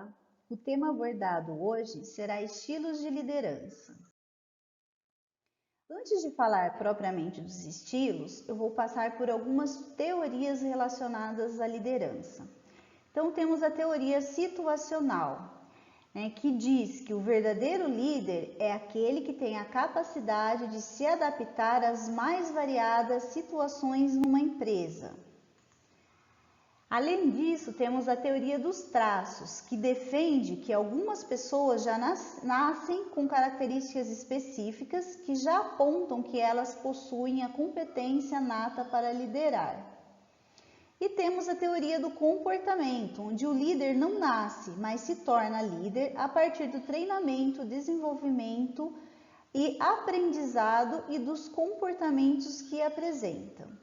Olá, o tema abordado hoje será estilos de liderança. Antes de falar propriamente dos estilos, eu vou passar por algumas teorias relacionadas à liderança. Então, temos a teoria situacional, que diz que o verdadeiro líder é aquele que tem a capacidade de se adaptar às mais variadas situações numa empresa. Além disso, temos a teoria dos traços, que defende que algumas pessoas já nascem com características específicas que já apontam que elas possuem a competência nata para liderar. E temos a teoria do comportamento, onde o líder não nasce, mas se torna líder a partir do treinamento, desenvolvimento e aprendizado e dos comportamentos que apresenta.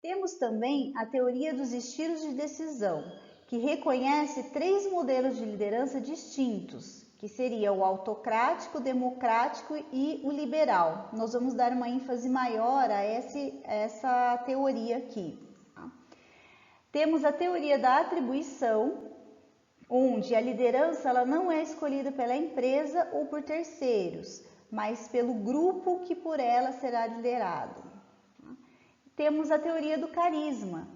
Temos também a teoria dos estilos de decisão, que reconhece 3 modelos de liderança distintos, que seria o autocrático, o democrático e o liberal. Nós vamos dar uma ênfase maior a essa teoria aqui. Temos a teoria da atribuição, onde a liderança ela não é escolhida pela empresa ou por terceiros, mas pelo grupo que por ela será liderado. Temos a teoria do carisma,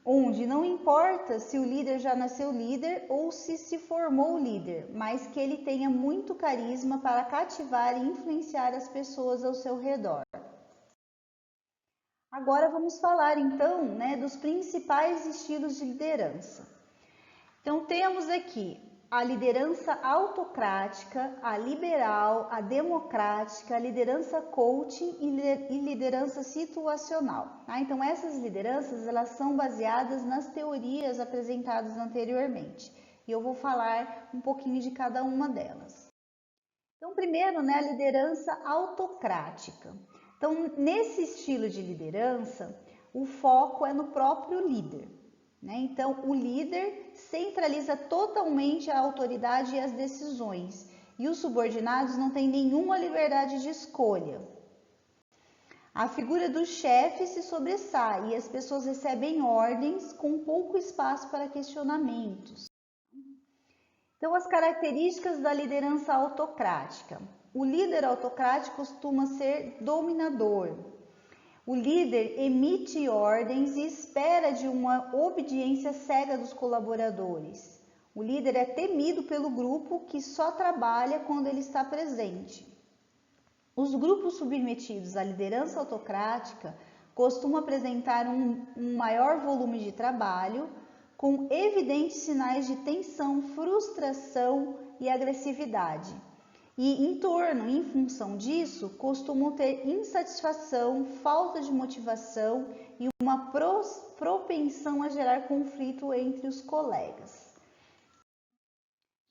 onde não importa se o líder já nasceu líder ou se formou líder, mas que ele tenha muito carisma para cativar e influenciar as pessoas ao seu redor. Agora vamos falar então, dos principais estilos de liderança. Então temos aqui a liderança autocrática, a liberal, a democrática, a liderança coaching e liderança situacional. Então essas lideranças elas são baseadas nas teorias apresentadas anteriormente e eu vou falar um pouquinho de cada uma delas. Então primeiro, a liderança autocrática. Então nesse estilo de liderança, o foco é no próprio líder. Então, o líder centraliza totalmente a autoridade e as decisões, e os subordinados não têm nenhuma liberdade de escolha. A figura do chefe se sobressai e as pessoas recebem ordens com pouco espaço para questionamentos. Então, as características da liderança autocrática. O líder autocrático costuma ser dominador. O líder emite ordens e espera de uma obediência cega dos colaboradores. O líder é temido pelo grupo que só trabalha quando ele está presente. Os grupos submetidos à liderança autocrática costumam apresentar um maior volume de trabalho, com evidentes sinais de tensão, frustração e agressividade. E em função disso, costumam ter insatisfação, falta de motivação e uma propensão a gerar conflito entre os colegas.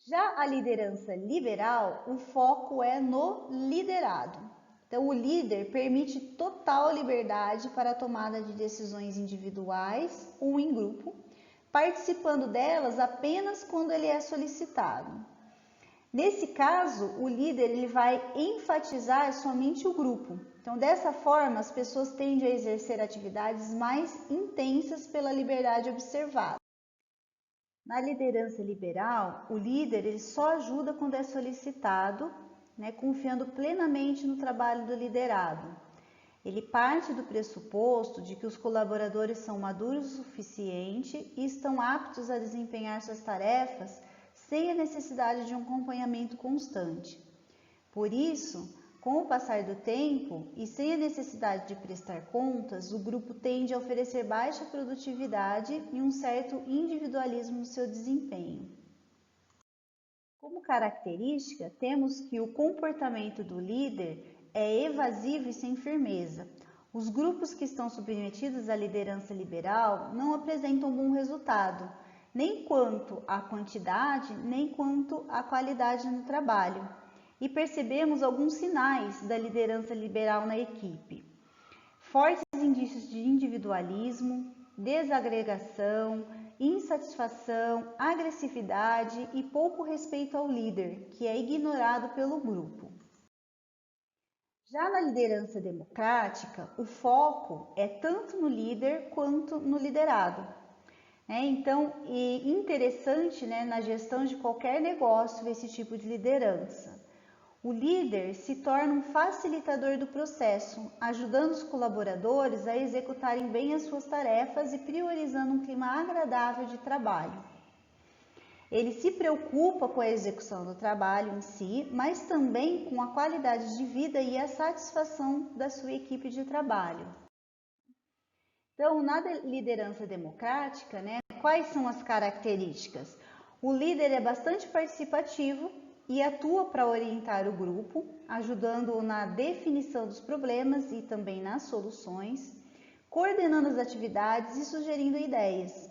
Já a liderança liberal, o foco é no liderado. Então, o líder permite total liberdade para a tomada de decisões individuais ou em grupo, participando delas apenas quando ele é solicitado. Nesse caso, o líder ele vai enfatizar somente o grupo. Então, dessa forma, as pessoas tendem a exercer atividades mais intensas pela liberdade observada. Na liderança liberal, o líder ele só ajuda quando é solicitado, confiando plenamente no trabalho do liderado. Ele parte do pressuposto de que os colaboradores são maduros o suficiente e estão aptos a desempenhar suas tarefas sem a necessidade de um acompanhamento constante. Por isso, com o passar do tempo e sem a necessidade de prestar contas, o grupo tende a oferecer baixa produtividade e um certo individualismo no seu desempenho. Como característica, temos que o comportamento do líder é evasivo e sem firmeza. Os grupos que estão submetidos à liderança liberal não apresentam bom resultado, nem quanto à quantidade, nem quanto à qualidade no trabalho. E percebemos alguns sinais da liderança liberal na equipe. Fortes indícios de individualismo, desagregação, insatisfação, agressividade e pouco respeito ao líder, que é ignorado pelo grupo. Já na liderança democrática, o foco é tanto no líder quanto no liderado. Então, interessante, né, na gestão de qualquer negócio esse tipo de liderança. O líder se torna um facilitador do processo, ajudando os colaboradores a executarem bem as suas tarefas e priorizando um clima agradável de trabalho. Ele se preocupa com a execução do trabalho em si, mas também com a qualidade de vida e a satisfação da sua equipe de trabalho. Então, na liderança democrática, né, quais são as características? O líder é bastante participativo e atua para orientar o grupo, ajudando-o na definição dos problemas e também nas soluções, coordenando as atividades e sugerindo ideias.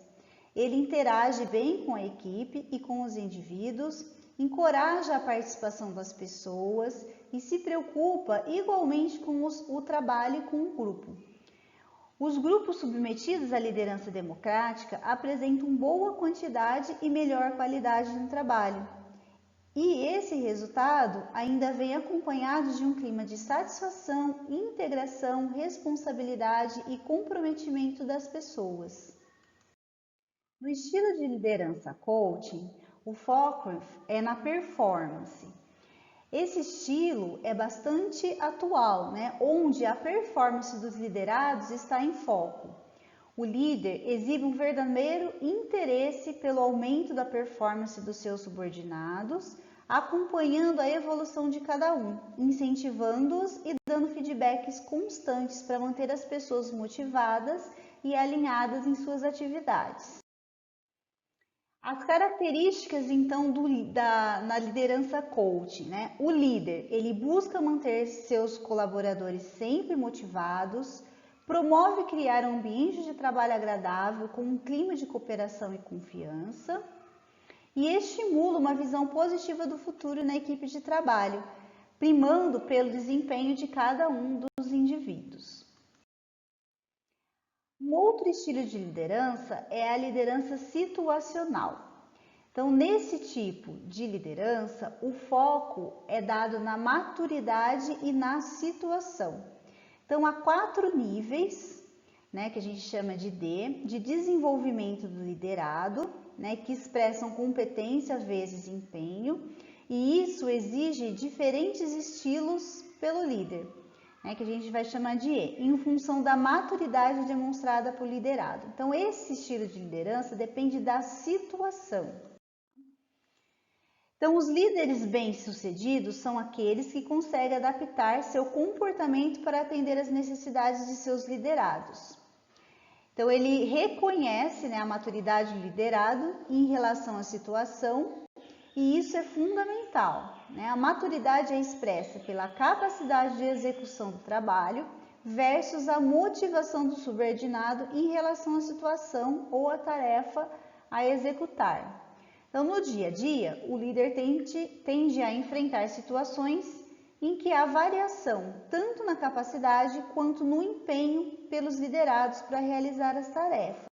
Ele interage bem com a equipe e com os indivíduos, encoraja a participação das pessoas e se preocupa igualmente com o trabalho e com o grupo. Os grupos submetidos à liderança democrática apresentam boa quantidade e melhor qualidade no trabalho. E esse resultado ainda vem acompanhado de um clima de satisfação, integração, responsabilidade e comprometimento das pessoas. No estilo de liderança coaching, o foco é na performance. Esse estilo é bastante atual, né? Onde a performance dos liderados está em foco. O líder exibe um verdadeiro interesse pelo aumento da performance dos seus subordinados, acompanhando a evolução de cada um, incentivando-os e dando feedbacks constantes para manter as pessoas motivadas e alinhadas em suas atividades. As características, então, na liderança coaching, né? O líder, ele busca manter seus colaboradores sempre motivados, promove criar um ambiente de trabalho agradável com um clima de cooperação e confiança e estimula uma visão positiva do futuro na equipe de trabalho, primando pelo desempenho de cada um dos indivíduos. Um outro estilo de liderança é a liderança situacional. Então, nesse tipo de liderança, o foco é dado na maturidade e na situação. Então, há 4 níveis, né, que a gente chama de D, de desenvolvimento do liderado, né, que expressam competência vezes empenho, e isso exige diferentes estilos pelo líder, que a gente vai chamar de E, em função da maturidade demonstrada por liderado. Então, esse estilo de liderança depende da situação. Então, os líderes bem-sucedidos são aqueles que conseguem adaptar seu comportamento para atender às necessidades de seus liderados. Então, ele reconhece, né, a maturidade do liderado em relação à situação, e isso é fundamental, né? A maturidade é expressa pela capacidade de execução do trabalho versus a motivação do subordinado em relação à situação ou à tarefa a executar. Então, no dia a dia, o líder tende a enfrentar situações em que há variação tanto na capacidade quanto no empenho pelos liderados para realizar as tarefas.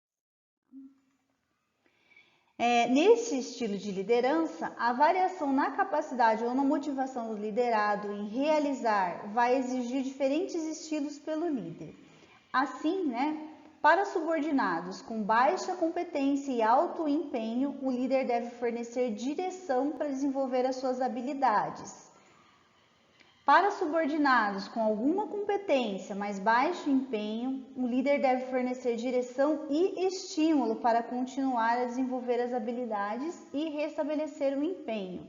Nesse estilo de liderança, a variação na capacidade ou na motivação do liderado em realizar vai exigir diferentes estilos pelo líder. Assim, né, para subordinados com baixa competência e alto empenho, o líder deve fornecer direção para desenvolver as suas habilidades. Para subordinados com alguma competência, mas baixo empenho, o líder deve fornecer direção e estímulo para continuar a desenvolver as habilidades e restabelecer o empenho.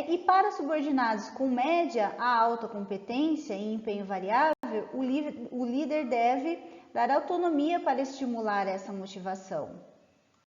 E para subordinados com média a alta competência e empenho variável, o líder deve dar autonomia para estimular essa motivação.